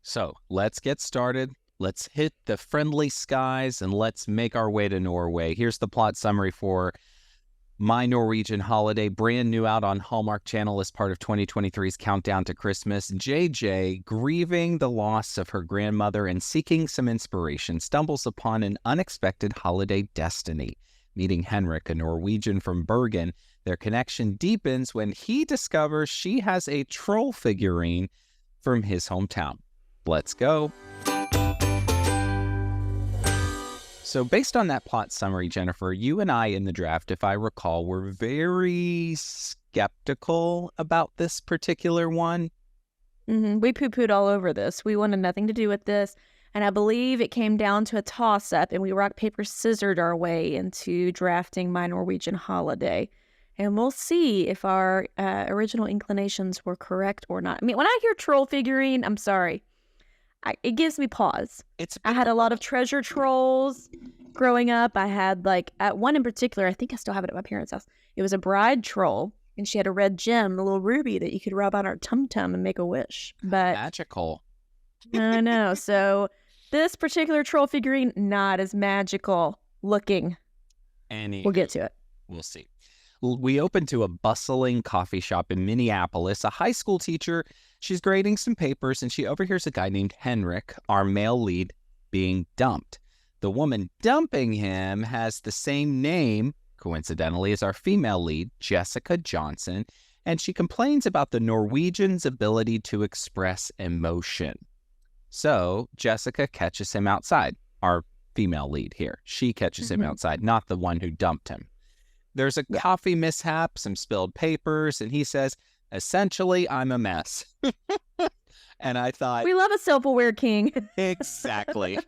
So let's get started. Let's hit the friendly skies and let's make our way to Norway. Here's the plot summary for My Norwegian Holiday, brand new out on Hallmark Channel as part of 2023's Countdown to Christmas. JJ, grieving the loss of her grandmother and seeking some inspiration, stumbles upon an unexpected holiday destiny. Meeting Henrik, a Norwegian from Bergen, their connection deepens when he discovers she has a troll figurine from his hometown. Let's go. So based on that plot summary, Jennifer, you and I in the draft, if I recall, were very skeptical about this particular one. We poo-pooed all over this. We wanted nothing to do with this. And I believe it came down to a toss-up, and we rock, paper, scissored our way into drafting My Norwegian Holiday. And we'll see if our original inclinations were correct or not. I mean, when I hear troll figurine, I'm sorry. It gives me pause. I had a lot of treasure trolls growing up. I had one in particular, I think I still have it at my parents' house. It was a bride troll, and she had a red gem, a little ruby that you could rub on her tum-tum and make a wish. But magical. I know. So this particular troll figurine, not as magical looking. We'll get to it. We'll see. We open to a bustling coffee shop in Minneapolis. A high school teacher, she's grading some papers, and she overhears a guy named Henrik, our male lead, being dumped. The woman dumping him has the same name, coincidentally, as our female lead, Jessica Johnson, and she complains about the Norwegian's ability to express emotion. So Jessica catches him outside, our female lead here. She catches him outside, not the one who dumped him. There's a coffee mishap, some spilled papers, and he says, essentially, I'm a mess. And I thought, we love a self-aware king. Exactly.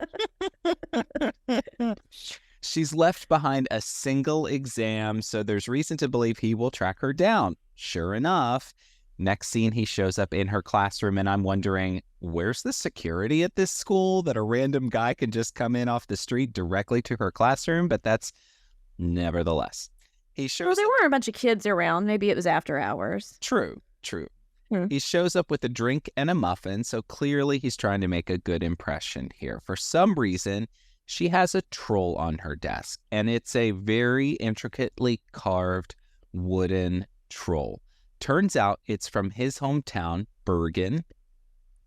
She's left behind a single exam, so there's reason to believe he will track her down. Sure enough, next scene, he shows up in her classroom, and I'm wondering, where's the security at this school that a random guy can just come in off the street directly to her classroom? But that's nevertheless. Well, there were a bunch of kids around. Maybe it was after hours. True. He shows up with a drink and a muffin, so clearly he's trying to make a good impression here. For some reason, she has a troll on her desk, and it's a very intricately carved wooden troll. Turns out it's from his hometown, Bergen,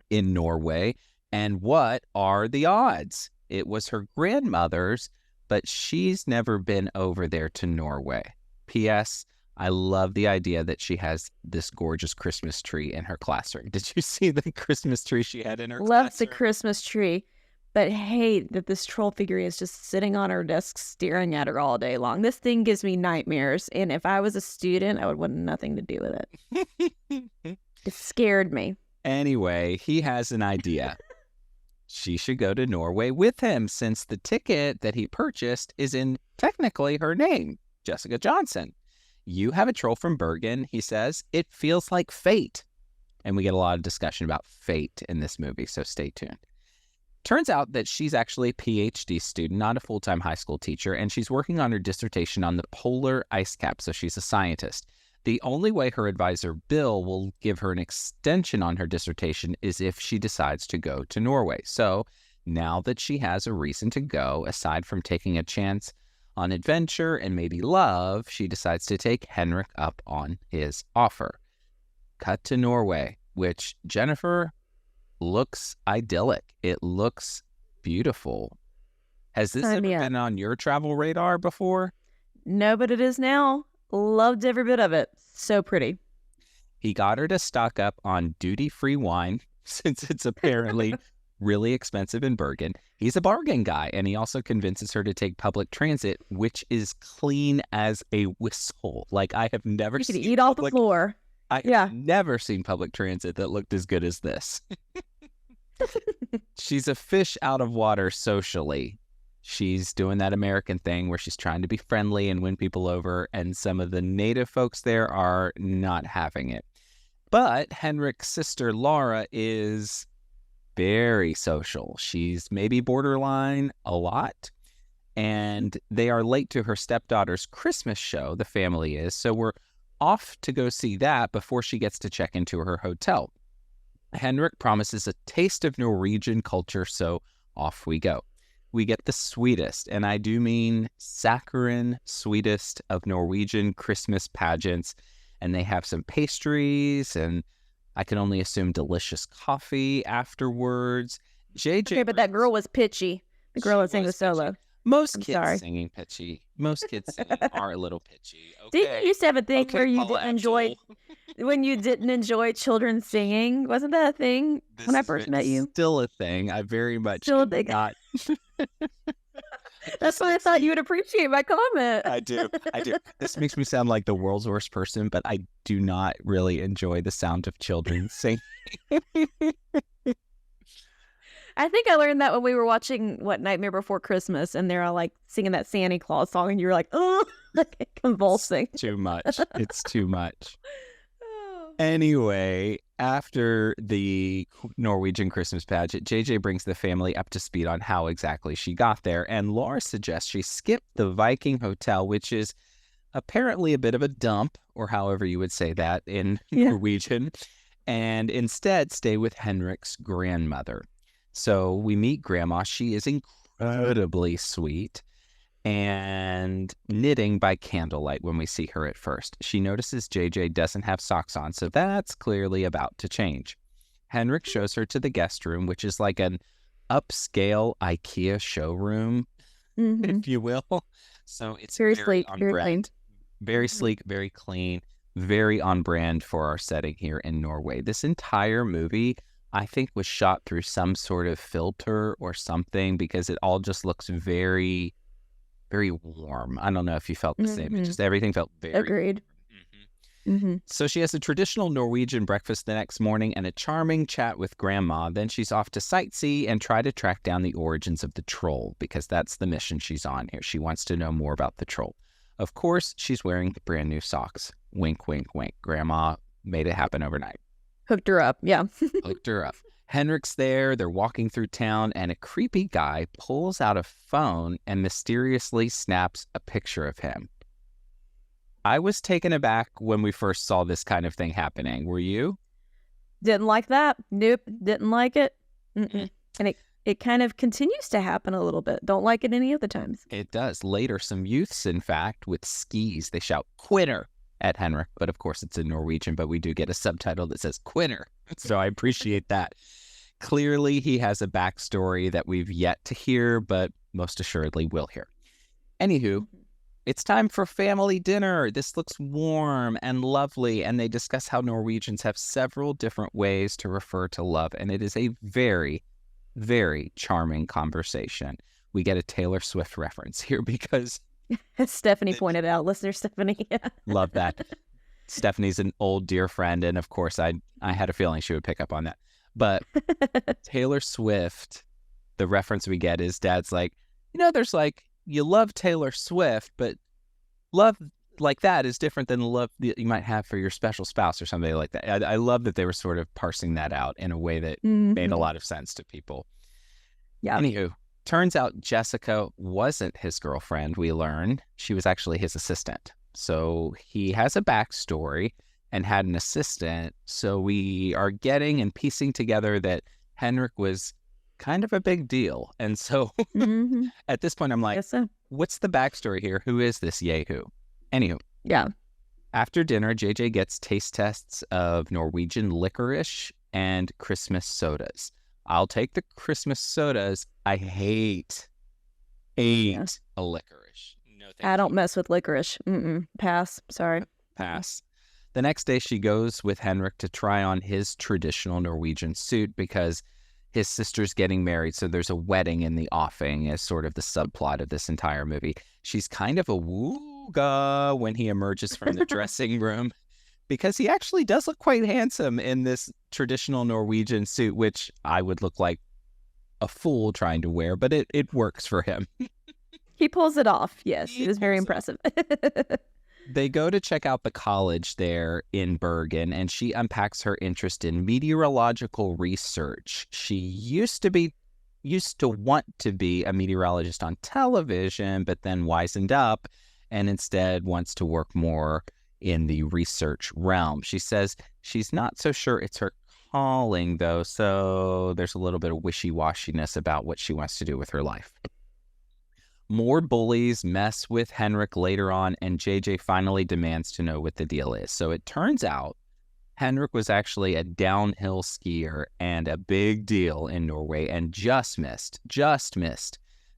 in Norway. And what are the odds? It was her grandmother's, but she's never been over there to Norway. P.S. I love the idea that she has this gorgeous Christmas tree in her classroom. Did you see the Christmas tree she had in her classroom? Love the Christmas tree, but hate that this troll figure is just sitting on her desk staring at her all day long. This thing gives me nightmares, and if I was a student, I would want nothing to do with it. It scared me. Anyway, he has an idea. She should go to Norway with him since the ticket that he purchased is in technically her name, Jessica Johnson. You have a troll from Bergen, he says. It feels like fate. And we get a lot of discussion about fate in this movie, so stay tuned. Turns out that she's actually a PhD student, not a full-time high school teacher, and she's working on her dissertation on the polar ice cap, so she's a scientist. The only way her advisor, Bill, will give her an extension on her dissertation is if she decides to go to Norway. So now that she has a reason to go, aside from taking a chance on adventure and maybe love, she decides to take Henrik up on his offer. Cut to Norway, which, Jennifer, looks idyllic. It looks beautiful. Has this ever been on your travel radar before? No, but it is now. Loved every bit of it. So pretty. He got her to stock up on duty-free wine, since it's apparently really expensive in Bergen. He's a bargain guy, and he also convinces her to take public transit, which is clean as a whistle. Like, I have never You seen could eat off the floor. I have never seen public transit that looked as good as this. She's a fish out of water socially. She's doing that American thing where she's trying to be friendly and win people over, and some of the native folks there are not having it. But Henrik's sister, Laura, is very social. She's maybe borderline a lot, and they are late to her stepdaughter's Christmas show, the family is, so we're off to go see that before she gets to check into her hotel. Henrik promises a taste of Norwegian culture, so off we go. We get the sweetest, and I do mean saccharine sweetest of Norwegian Christmas pageants, and they have some pastries, and I can only assume delicious coffee afterwards. JJ Okay, but that girl was pitchy. The girl that sang the was solo. pitchy. Most I'm kids sorry. singing pitchy. Most kids singing are a little pitchy. Didn't Okay. you used to have a thing Okay, where you Paula didn't enjoy Abdul. when you didn't enjoy children singing? Wasn't that a thing when I first met you? Still a thing. I very much Still a thing. not. That's why I thought you would appreciate my comment. I do. This makes me sound like the world's worst person, but I do not really enjoy the sound of children singing. I think I learned that when we were watching Nightmare Before Christmas, and they're all like singing that Santa Claus song, and you're like, oh, convulsing. Too much. It's too much. Anyway, after the Norwegian Christmas pageant, JJ brings the family up to speed on how exactly she got there, and Laura suggests she skip the Viking Hotel, which is apparently a bit of a dump, or however you would say that in Norwegian, and instead stay with Henrik's grandmother. So we meet Grandma. She is incredibly sweet and knitting by candlelight when we see her at first. She notices JJ doesn't have socks on, so that's clearly about to change. Henrik shows her to the guest room, which is like an upscale IKEA showroom, if you will. So it's very sleek, very clean. Very sleek, very clean, very on brand for our setting here in Norway. This entire movie, I think, was shot through some sort of filter or something because it all just looks very, very warm. I don't know if you felt the same. It just everything felt very agreed. So she has a traditional Norwegian breakfast the next morning and a charming chat with Grandma. Then she's off to sightsee and try to track down the origins of the troll because that's the mission she's on here. She wants to know more about the troll. Of course, she's wearing brand new socks. Wink, wink, wink. Grandma made it happen overnight. Hooked her up, yeah. Hooked her up. Henrik's there, they're walking through town, and a creepy guy pulls out a phone and mysteriously snaps a picture of him. I was taken aback when we first saw this kind of thing happening. Were you? Didn't like that. Nope, didn't like it. And it kind of continues to happen a little bit. Don't like it any other times. It does. Later, some youths, in fact, with skis, they shout, "Quitter!" at Henrik. But of course, it's in Norwegian, but we do get a subtitle that says "Quitter." So I appreciate that. Clearly, he has a backstory that we've yet to hear, but most assuredly will hear. Anywho, it's time for family dinner. This looks warm and lovely, and they discuss how Norwegians have several different ways to refer to love, and it is a very, very charming conversation. We get a Taylor Swift reference here because... Stephanie pointed out, listener Stephanie. Love that. Stephanie's an old dear friend, and of course I had a feeling she would pick up on that. But Taylor Swift, the reference we get is Dad's like, there's like, you love Taylor Swift, but love like that is different than the love that you might have for your special spouse or somebody like that. I love that they were sort of parsing that out in a way that made a lot of sense to people. Yeah. Anywho, turns out Jessica wasn't his girlfriend, we learn. She was actually his assistant. So he has a backstory and had an assistant. So we are getting and piecing together that Henrik was kind of a big deal. And so at this point, I'm like, what's the backstory here? Who is this Yehu? Anywho. Yeah. After dinner, JJ gets taste tests of Norwegian licorice and Christmas sodas. I'll take the Christmas sodas. I hate a licorice. No, thank I don't you. mess with licorice. Pass. Sorry. Pass. The next day, she goes with Henrik to try on his traditional Norwegian suit because his sister's getting married. So there's a wedding in the offing as sort of the subplot of this entire movie. She's kind of a wooga when he emerges from the dressing room because he actually does look quite handsome in this traditional Norwegian suit, which I would look like a fool trying to wear, but it works for him. He pulls it off. Yes, it was very impressive. They go to check out the college there in Bergen, and she unpacks her interest in meteorological research. She used to want to be a meteorologist on television, but then wisened up and instead wants to work more in the research realm. She says she's not so sure it's her calling, though, so there's a little bit of wishy-washiness about what she wants to do with her life. More bullies mess with Henrik later on, and JJ finally demands to know what the deal is. So it turns out Henrik was actually a downhill skier and a big deal in Norway and just missed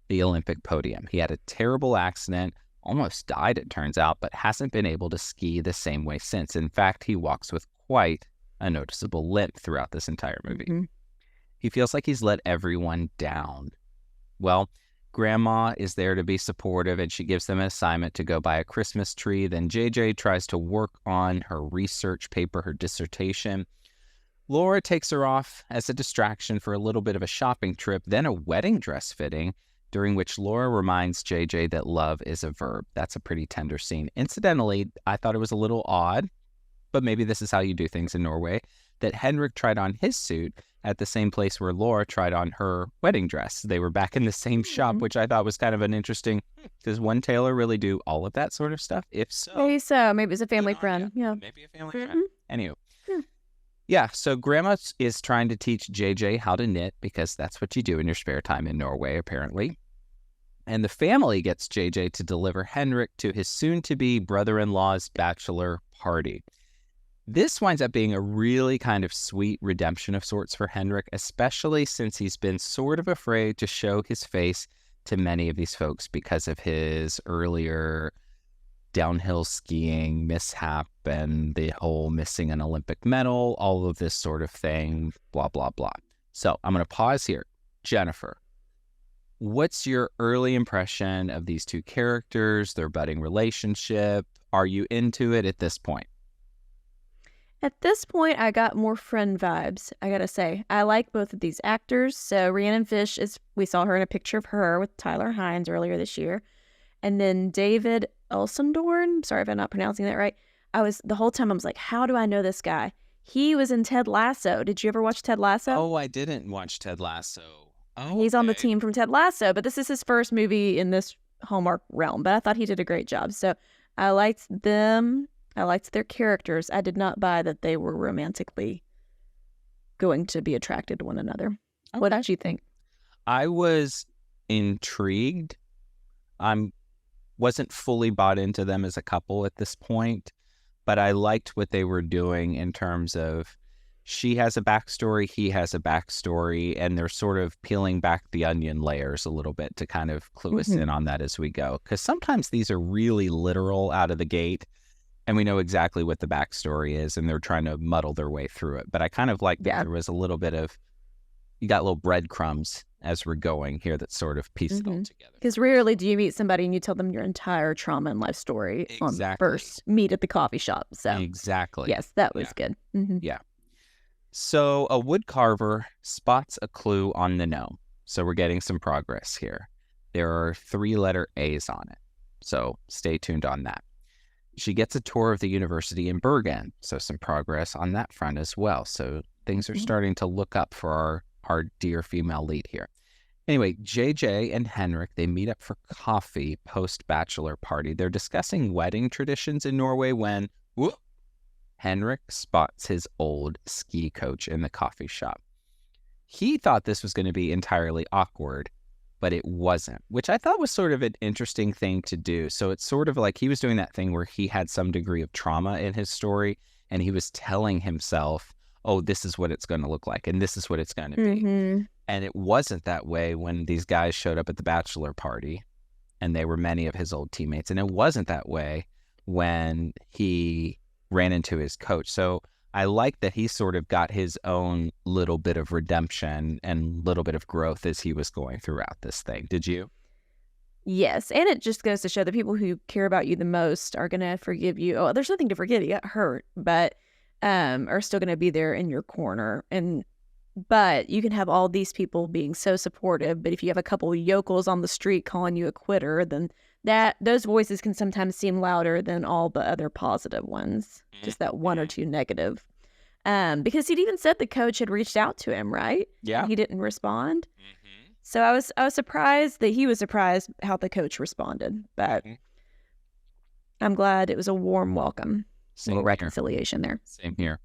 the Olympic podium. He had a terrible accident, almost died, it turns out, but hasn't been able to ski the same way since. In fact, he walks with quite a noticeable limp throughout this entire movie. Mm-hmm. He feels like he's let everyone down. Well, Grandma is there to be supportive, and she gives them an assignment to go buy a Christmas tree. Then JJ tries to work on her research paper, her dissertation. Laura takes her off as a distraction for a little bit of a shopping trip, then a wedding dress fitting, during which Laura reminds JJ that love is a verb. That's a pretty tender scene. Incidentally, I thought it was a little odd, but maybe this is how you do things in Norway, that Henrik tried on his suit at the same place where Laura tried on her wedding dress. They were back in the same shop, which I thought was kind of an interesting, does one tailor really do all of that sort of stuff? If so. Maybe so. Maybe it's a family friend. Yeah. Maybe a family friend. Anywho. Yeah, so Grandma is trying to teach JJ how to knit because that's what you do in your spare time in Norway, apparently. And the family gets JJ to deliver Henrik to his soon-to-be brother-in-law's bachelor party. This winds up being a really kind of sweet redemption of sorts for Henrik, especially since he's been sort of afraid to show his face to many of these folks because of his earlier downhill skiing mishap and the whole missing an Olympic medal, all of this sort of thing, blah, blah, blah. So I'm going to pause here. Jennifer, what's your early impression of these two characters, their budding relationship? Are you into it at this point? At this point, I got more friend vibes, I gotta say. I like both of these actors. So Rhiannon Fish, we saw her in a picture of her with Tyler Hines earlier this year. And then David Elsendorn, sorry if I'm not pronouncing that right. The whole time I was like, how do I know this guy? He was in Ted Lasso. Did you ever watch Ted Lasso? Oh, I didn't watch Ted Lasso. Oh, he's on the team from Ted Lasso, but this is his first movie in this Hallmark realm. But I thought he did a great job. So I liked them. I liked their characters. I did not buy that they were romantically going to be attracted to one another. Okay. What did you think? I was intrigued. I wasn't fully bought into them as a couple at this point, but I liked what they were doing in terms of she has a backstory, he has a backstory, and they're sort of peeling back the onion layers a little bit to kind of clue us in on that as we go. Because sometimes these are really literal out of the gate, and we know exactly what the backstory is, and they're trying to muddle their way through it. But I kind of like that there was a little bit of, you got little breadcrumbs as we're going here that sort of piece it all together. Because rarely do you meet somebody and you tell them your entire trauma and life story on the first meet at the coffee shop. So exactly. Yes, that was good. Yeah. So a wood carver spots a clue on the gnome. So we're getting some progress here. There are 3-letter A's on it. So stay tuned on that. She gets a tour of the university in Bergen. So some progress on that front as well. So things are starting to look up for our dear female lead here. Anyway, JJ and Henrik, they meet up for coffee post-bachelor party. They're discussing wedding traditions in Norway when, whoop, Henrik spots his old ski coach in the coffee shop. He thought this was going to be entirely awkward, but it wasn't, which I thought was sort of an interesting thing to do. So it's sort of like he was doing that thing where he had some degree of trauma in his story, and he was telling himself, oh, this is what it's going to look like, and this is what it's going to be. And it wasn't that way when these guys showed up at the bachelor party, and they were many of his old teammates. And it wasn't that way when he ran into his coach. So I like that he sort of got his own little bit of redemption and little bit of growth as he was going throughout this thing. Did you? Yes. And it just goes to show the people who care about you the most are going to forgive you. Oh, there's nothing to forgive. You got hurt, but are still going to be there in your corner. But you can have all these people being so supportive, but if you have a couple of yokels on the street calling you a quitter, then those voices can sometimes seem louder than all the other positive ones. Just that one or two negative. Because he'd even said the coach had reached out to him, right? Yeah. And he didn't respond. So I was surprised that he was surprised how the coach responded. But I'm glad it was a warm welcome. Little reconciliation there. Same here.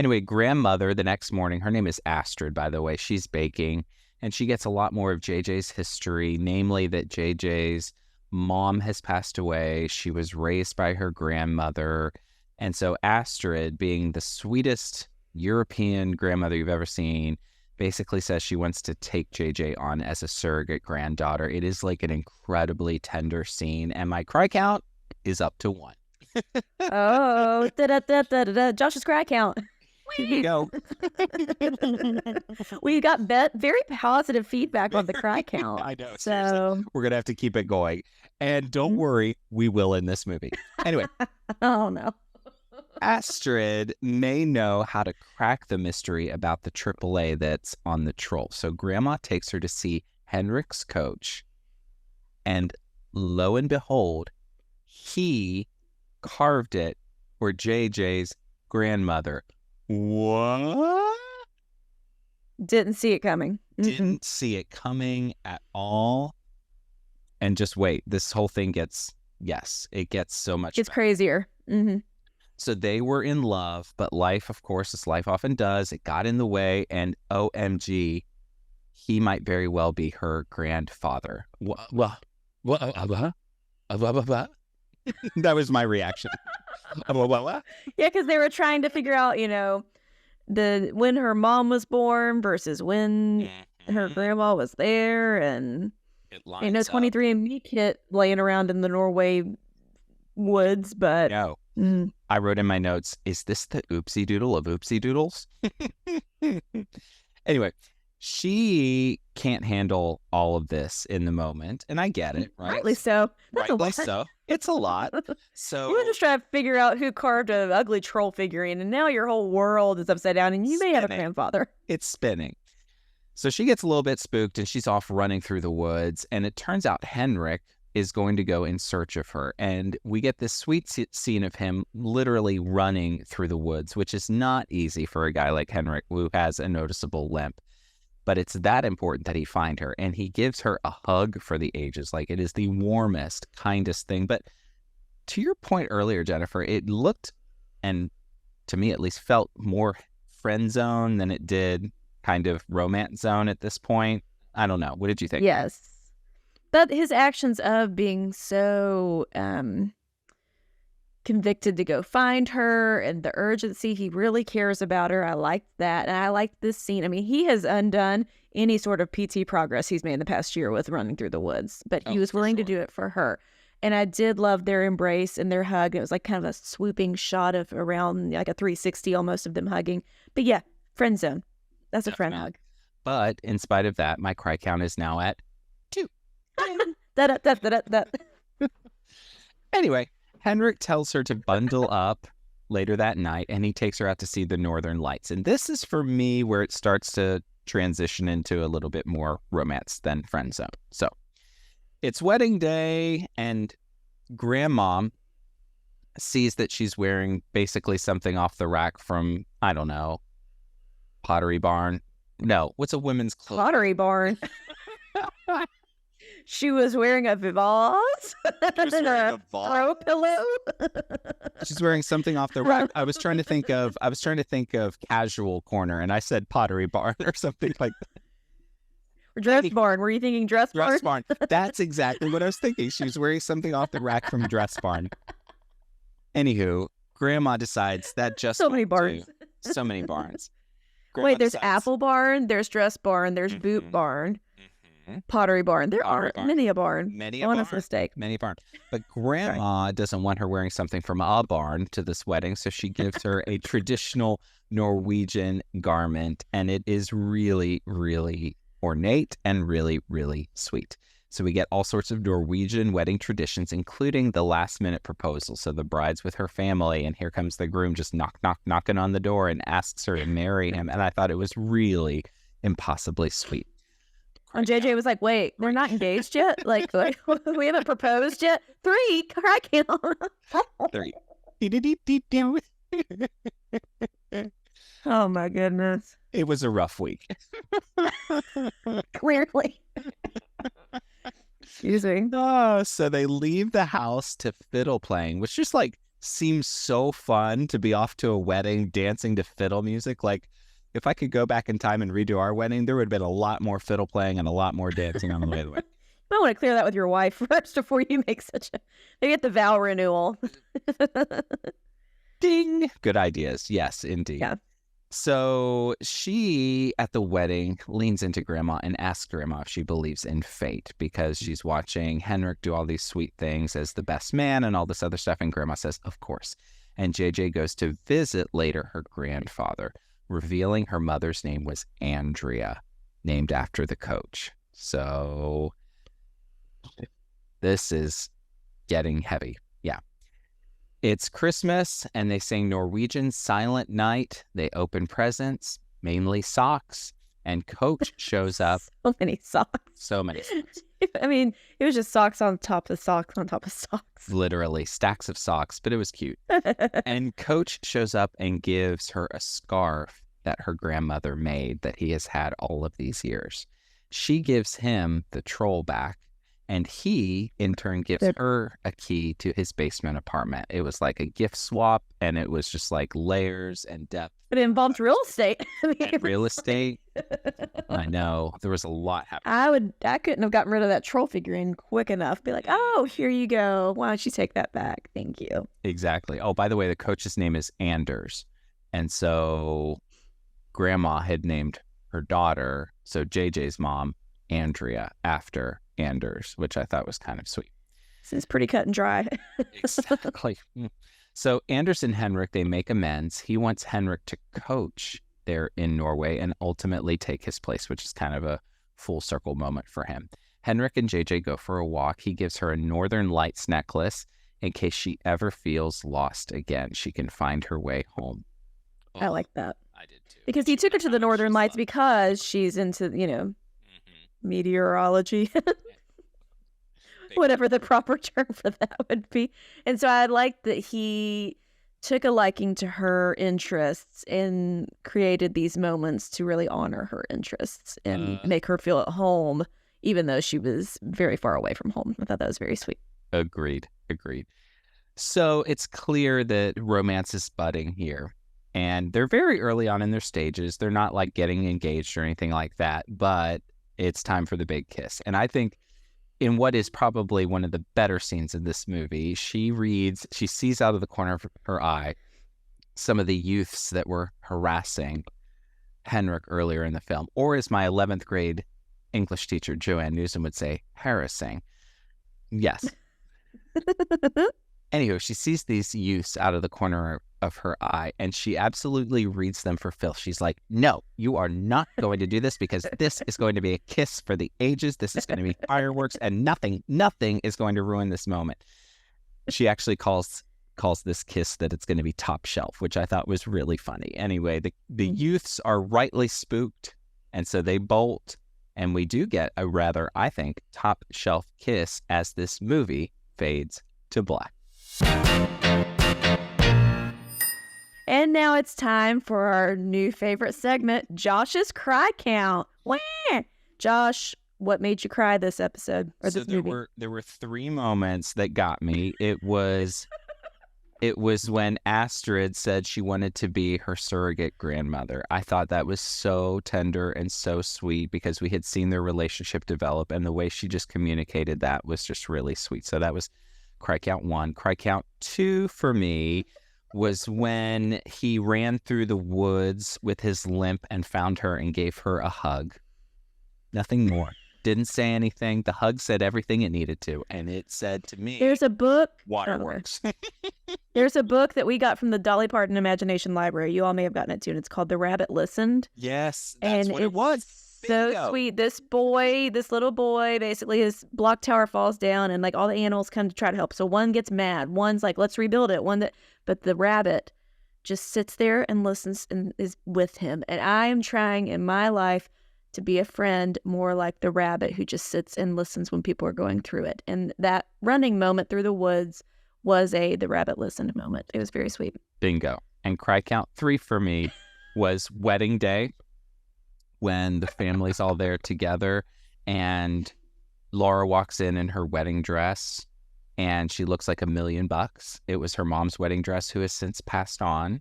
Anyway, grandmother, the next morning, her name is Astrid, by the way, she's baking, and she gets a lot more of JJ's history, namely that JJ's mom has passed away. She was raised by her grandmother. And so Astrid, being the sweetest European grandmother you've ever seen, basically says she wants to take JJ on as a surrogate granddaughter. It is like an incredibly tender scene, and my cry count is up to 1. Oh, Josh's cry count. Here you go. We got very positive feedback on the cry count. I know. So Seriously. We're going to have to keep it going. And don't worry, we will in this movie. Anyway. Oh, no. Astrid may know how to crack the mystery about the AAA that's on the troll. So Grandma takes her to see Henrik's coach. And lo and behold, he carved it for JJ's grandmother. What? Didn't see it coming. Didn't see it coming at all. And just wait, this whole thing gets so much It's better. crazier. Mm-hmm. So they were in love, but life, of course, as life often does, it got in the way, and OMG, he might very well be her grandfather. That was my reaction. Yeah, because they were trying to figure out, when her mom was born versus when her grandma was there, and 23andMe kit laying around in the Norway woods, but no. I wrote in my notes, is this the oopsie doodle of oopsie doodles? Anyway, she can't handle all of this in the moment, and I get it, right? Rightly so. Rightly so. It's a lot. So you were just trying to figure out who carved an ugly troll figurine, and now your whole world is upside down, and you may have a grandfather. It's spinning. So she gets a little bit spooked, and she's off running through the woods, and it turns out Henrik is going to go in search of her. And we get this sweet scene of him literally running through the woods, which is not easy for a guy like Henrik, who has a noticeable limp. But it's that important that he find her. And he gives her a hug for the ages. Like, it is the warmest, kindest thing. But to your point earlier, Jennifer, it looked, and to me at least felt, more friend zone than it did kind of romance zone at this point. I don't know. What did you think? Yes. But his actions of being so convicted to go find her, and the urgency, he really cares about her. I liked that. And I liked this scene. I mean, he has undone any sort of PT progress he's made in the past year with running through the woods, but he was willing to do it for her. And I did love their embrace and their hug. It was like kind of a swooping shot of around like a 360 almost of them hugging. But yeah, friend zone. That's a friend hug. But in spite of that, my cry count is now at 2. Anyway, Henrik tells her to bundle up later that night, and he takes her out to see the Northern Lights. And this is, for me, where it starts to transition into a little bit more romance than friend zone. So it's wedding day, and Grandma sees that she's wearing basically something off the rack from, I don't know, Pottery Barn. No, what's a women's clothes? Pottery Barn. She was wearing a vase. A throw pillow. She's wearing something off the rack. I was trying to think of Casual Corner, and I said Pottery Barn or something like that. Or Dress Barn. Were you thinking Dress Barn? Dress Barn. That's exactly what I was thinking. She was wearing something off the rack from Dress Barn. Anywho, Grandma decides that just so many barns. So many barns. Grandma Wait, there's decides, Apple Barn, there's Dress Barn, there's Boot Barn, Pottery Barn. There are many a barn. Many a honest barn. mistake. Many a barn. But Grandma doesn't want her wearing something from a barn to this wedding, so she gives her a traditional Norwegian garment, and it is really, really ornate and really, really sweet. So we get all sorts of Norwegian wedding traditions, including the last-minute proposal. So the bride's with her family, and here comes the groom just knocking on the door and asks her to marry him. And I thought it was really impossibly sweet. And JJ was like, wait, we're not engaged yet? Like we haven't proposed yet? 3? I can't. 3. Oh, my goodness. It was a rough week. Clearly. Excuse me. So they leave the house to fiddle playing, which just like seems so fun to be off to a wedding dancing to fiddle music. Like, if I could go back in time and redo our wedding, there would have been a lot more fiddle playing and a lot more dancing on the way to the wedding. You might want to clear that with your wife first before you make such a... They get the vow renewal. Ding! Good ideas. Yes, indeed. Yeah. So she, at the wedding, leans into Grandma and asks Grandma if she believes in fate because she's watching Henrik do all these sweet things as the best man and all this other stuff. And Grandma says, of course. And JJ goes to visit later her grandfather, revealing her mother's name was Andrea, named after the coach. So this is getting heavy. Yeah. It's Christmas, and they sing Norwegian Silent Night. They open presents, mainly socks, and Coach shows up. So many socks. So many socks. I mean, it was just socks on top of socks on top of socks. Literally, stacks of socks, but it was cute. And Coach shows up and gives her a scarf that her grandmother made that he has had all of these years. She gives him the troll back, and he, in turn, gives her a key to his basement apartment. It was like a gift swap, and it was just like layers and depth. But it involved real estate. Real estate. I know. There was a lot happening. I couldn't have gotten rid of that troll figurine quick enough. Be like, oh, here you go. Why don't you take that back? Thank you. Exactly. Oh, by the way, the coach's name is Anders. And so Grandma had named her daughter, so JJ's mom, Andrea, after Anders, which I thought was kind of sweet. This is pretty cut and dry. Exactly. So Anders and Henrik, they make amends. He wants Henrik to coach there in Norway and ultimately take his place, which is kind of a full circle moment for him. Henrik and JJ go for a walk. He gives her a Northern Lights necklace in case she ever feels lost again. She can find her way home. I like that. I did too. Because he took her to the Northern Lights because she's into, meteorology. Whatever the proper term for that would be. And so I like that he took a liking to her interests and created these moments to really honor her interests and make her feel at home, even though she was very far away from home. I thought that was very sweet. Agreed. So it's clear that romance is budding here. And they're very early on in their stages. They're not like getting engaged or anything like that, but it's time for the big kiss. And I think in what is probably one of the better scenes in this movie, she sees out of the corner of her eye some of the youths that were harassing Henrik earlier in the film, or as my 11th grade English teacher, Joanne Newsom, would say, harassing. Yes. Anywho, she sees these youths out of the corner of her eye, and she absolutely reads them for filth. She's like, no, you are not going to do this because this is going to be a kiss for the ages. This is going to be fireworks, and nothing is going to ruin this moment. She actually calls this kiss that it's going to be top shelf, which I thought was really funny. Anyway, the youths are rightly spooked, and so they bolt, and we do get a rather, I think, top shelf kiss as this movie fades to black. And now it's time for our new favorite segment, Josh's Cry Count. Wah! Josh, what made you cry this episode or this movie? There were 3 moments that got me. It was when Astrid said she wanted to be her surrogate grandmother. I thought that was so tender and so sweet because we had seen their relationship develop, and the way she just communicated that was just really sweet. So that was Cry Count 1. Cry Count 2 for me was when he ran through the woods with his limp and found her and gave her a hug. Nothing more. Didn't say anything. The hug said everything it needed to. And it said to me, there's a book. Waterworks. There's a book that we got from the Dolly Parton Imagination Library. You all may have gotten it too. And it's called The Rabbit Listened. Yes, that's what it was. So sweet. This little boy, basically his block tower falls down and like all the animals come to try to help. So one gets mad. One's like, let's rebuild it. But the rabbit just sits there and listens and is with him. And I am trying in my life to be a friend more like the rabbit who just sits and listens when people are going through it. And that running moment through the woods was the rabbit listened moment. It was very sweet. Bingo. And Cry Count 3 for me was wedding day, when the family's all there together and Laura walks in her wedding dress and she looks like $1 million. It was her mom's wedding dress, who has since passed on.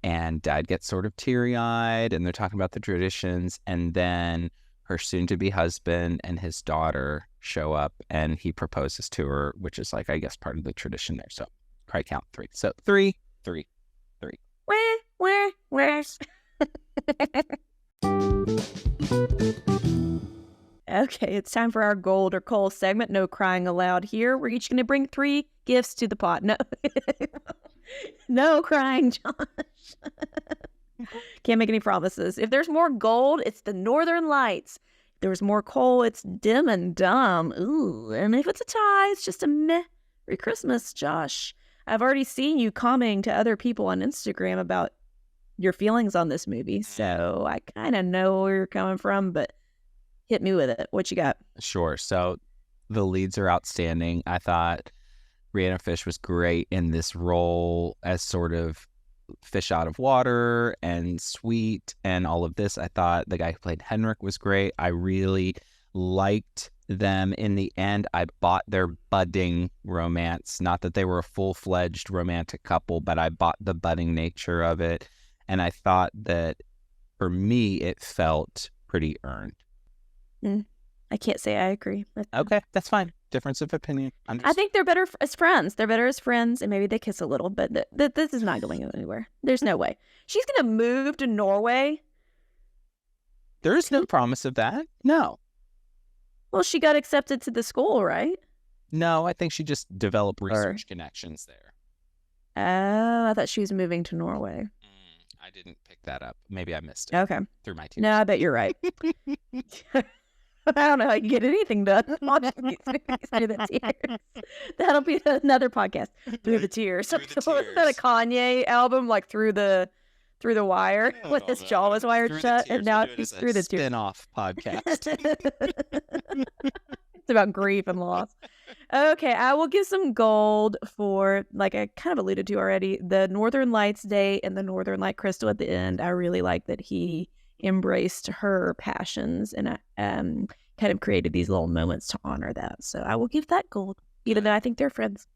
And Dad gets sort of teary-eyed, and they're talking about the traditions. And then her soon-to-be husband and his daughter show up, and he proposes to her, which is like, I guess, part of the tradition there. So probably count 3. So 3, 3, 3. Where's? Okay, it's time for our gold or coal segment. No crying allowed here. We're each going to bring 3 gifts to the pot. No, no crying, Josh. Can't make any promises. If there's more gold, it's the Northern Lights. If there's more coal, it's dim and dumb. Ooh, and if it's a tie, it's just a meh. Merry Christmas, Josh. I've already seen you commenting to other people on Instagram about your feelings on this movie, so I kind of know where you're coming from, but hit me with it. What you got? Sure. So the leads are outstanding. I thought Rhianna Fish was great in this role as sort of fish out of water and sweet and all of this. I thought the guy who played Henrik was great. I really liked them. In the end, I bought their budding romance. Not that they were a full-fledged romantic couple, but I bought the budding nature of it. And I thought that for me, it felt pretty earned. I can't say I agree. Okay, that's fine. Difference of opinion. I think they're better as friends. They're better as friends, and maybe they kiss a little, but this is not going anywhere. There's no way. She's going to move to Norway. There is no promise of that. No. Well, she got accepted to the school, right? No, I think she just developed research connections there. Oh, I thought she was moving to Norway. I didn't pick that up. Maybe I missed it. Okay. Through my tears. No, I bet you're right. I don't know how you get anything done. Through the tears. That'll be another podcast. Through the tears. Through the Was that a tears. Kanye album, like through the wire, when his jaw was wired Through the shut, tears. and now We'll do it he's as a through the tears. spin-off podcast. It's about grief and loss. Okay, I will give some gold for, like I kind of alluded to already, the Northern Lights Day and the Northern Light Crystal at the end. I really like that he embraced her passions and kind of created these little moments to honor that. So I will give that gold, even though I think they're friends.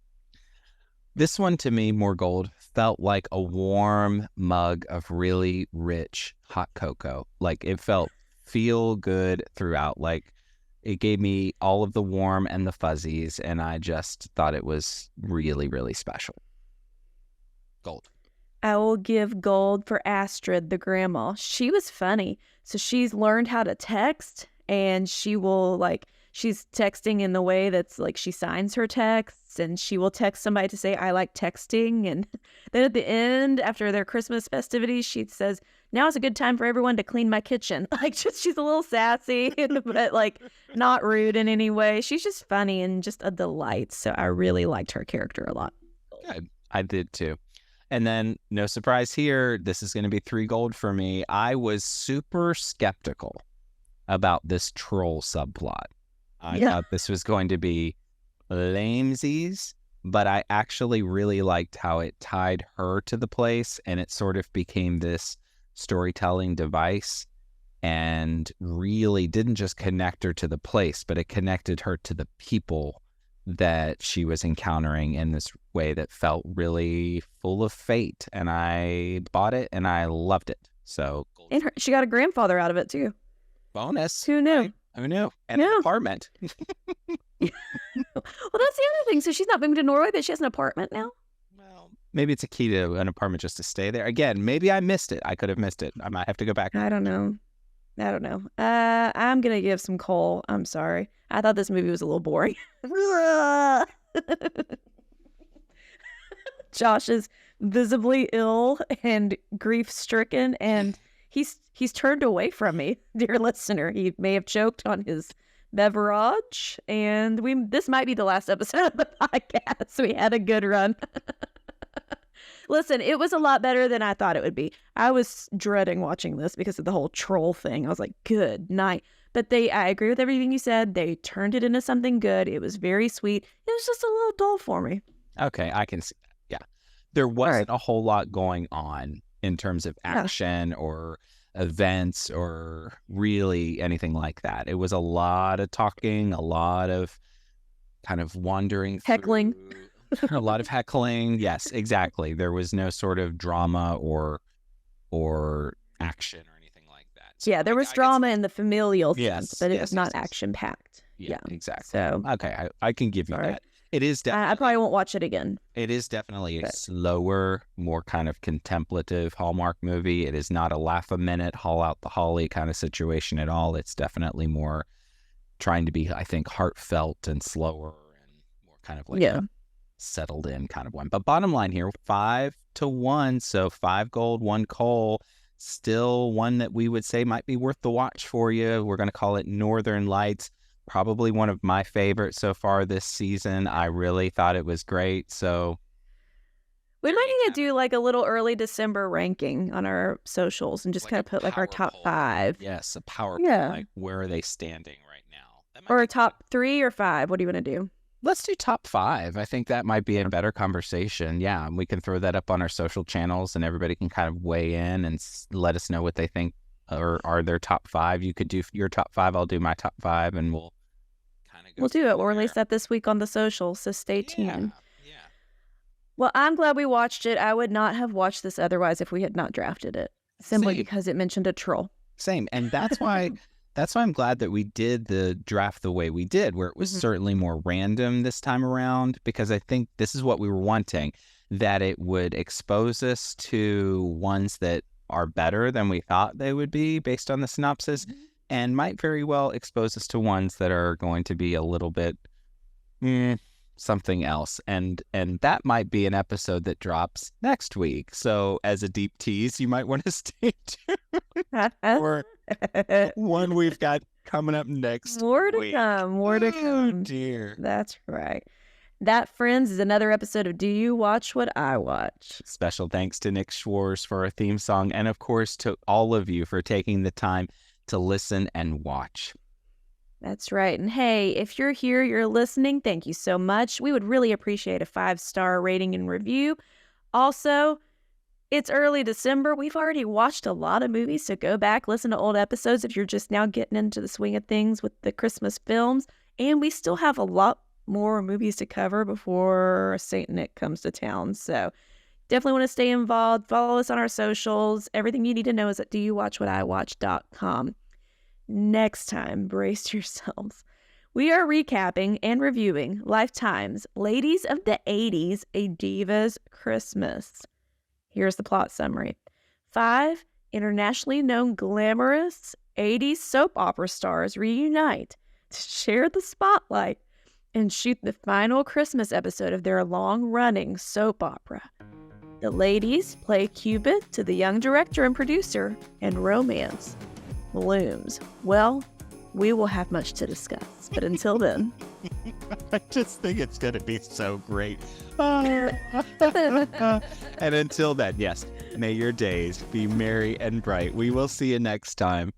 This one, to me, more gold, felt like a warm mug of really rich hot cocoa. Like, it felt feel good throughout. Like, it gave me all of the warm and the fuzzies, and I just thought it was really, really special. Gold. I will give gold for Astrid, the grandma. She was funny. So she's learned how to text, and she will, like, she's texting in the way that's like she signs her texts, and she will text somebody to say, I like texting. And then at the end, after their Christmas festivities, she says, now is a good time for everyone to clean my kitchen. Like, just, she's a little sassy, but like not rude in any way. She's just funny and just a delight. So I really liked her character a lot. Good. I did too. And then, no surprise here, this is going to be 3 gold for me. I was super skeptical about this troll subplot. I thought this was going to be lamesies, but I actually really liked how it tied her to the place, and it sort of became this storytelling device, and really didn't just connect her to the place, but it connected her to the people that she was encountering in this way that felt really full of fate. And I bought it and I loved it. So And she got a grandfather out of it too. bonus. Who knew? Right? Who knew? And an apartment. Well, that's the other thing. So she's not moving to Norway, but she has an apartment now. Well, maybe it's a key to an apartment just to stay there. Again, maybe I missed it. I could have missed it. I might have to go back. I don't know. I'm going to give some coal. I'm sorry. I thought this movie was a little boring. Josh is visibly ill and grief-stricken, and he's turned away from me, dear listener. He may have choked on his beverage, and this might be the last episode of the podcast. We had a good run. Listen, it was a lot better than I thought it would be. I was dreading watching this because of the whole troll thing. I was like, good night. But I agree with everything you said. They turned it into something good. It was very sweet. It was just a little dull for me. Okay, I can see that. Yeah. There wasn't a whole lot going on in terms of action or events or really anything like that. It was a lot of talking, a lot of kind of wandering Heckling. through a lot of heckling. Yes, exactly. There was no sort of drama or action or anything like that. So Yeah, there was drama in the familial sense, but it was not action-packed. Yeah, exactly. So, okay, I can give you that. It is definitely. I probably won't watch it again. It is definitely a slower, more kind of contemplative Hallmark movie. It is not a laugh a minute, haul out the holly kind of situation at all. It's definitely more trying to be, I think, heartfelt and slower and more kind of like a settled in kind of one. But bottom line here, 5-1. So 5 gold, 1 coal. Still one that we would say might be worth the watch for you. We're going to call it Northern Lights. Probably one of my favorites so far this season. I really thought it was great. So we might need to do like a little early December ranking on our socials and just kind of put like our top 5. Yes, a power poll. Like, where are they standing right now? Or a top 3 or 5. What do you want to do? Let's do top 5. I think that might be a better conversation. Yeah, and we can throw that up on our social channels and everybody can kind of weigh in and let us know what they think or are their top 5. You could do your top 5. I'll do my top 5 and we'll kind of go. We'll do it. We'll release that this week on the socials, so stay tuned. Yeah. Well, I'm glad we watched it. I would not have watched this otherwise if we had not drafted it, simply because it mentioned a troll. Same. And that's why I'm glad that we did the draft the way we did, where it was certainly more random this time around, because I think this is what we were wanting, that it would expose us to ones that are better than we thought they would be based on the synopsis, and might very well expose us to ones that are going to be a little bit something else. And that might be an episode that drops next week. So as a deep tease, you might want to stay tuned for one we've got coming up next week. More to come. Oh, dear. That's right. That, friends, is another episode of Do You Watch What I Watch? Special thanks to Nick Schwartz for our theme song, and of course to all of you for taking the time to listen and watch. That's right. And hey, if you're here, you're listening, thank you so much. We would really appreciate a 5-star rating and review. Also, it's early December. We've already watched a lot of movies, so go back, listen to old episodes if you're just now getting into the swing of things with the Christmas films. And we still have a lot more movies to cover before St. Nick comes to town. So definitely want to stay involved. Follow us on our socials. Everything you need to know is at doyouwatchwhatiwatch.com. Next time, brace yourselves. We are recapping and reviewing Lifetime's Ladies of the 80s, A Diva's Christmas. Here's the plot summary. 5 internationally known glamorous 80s soap opera stars reunite to share the spotlight and shoot the final Christmas episode of their long-running soap opera. The ladies play Cupid to the young director and producer, and romance blooms. Well, we will have much to discuss, but until then... I just think it's going to be so great. And until then, yes, may your days be merry and bright. We will see you next time.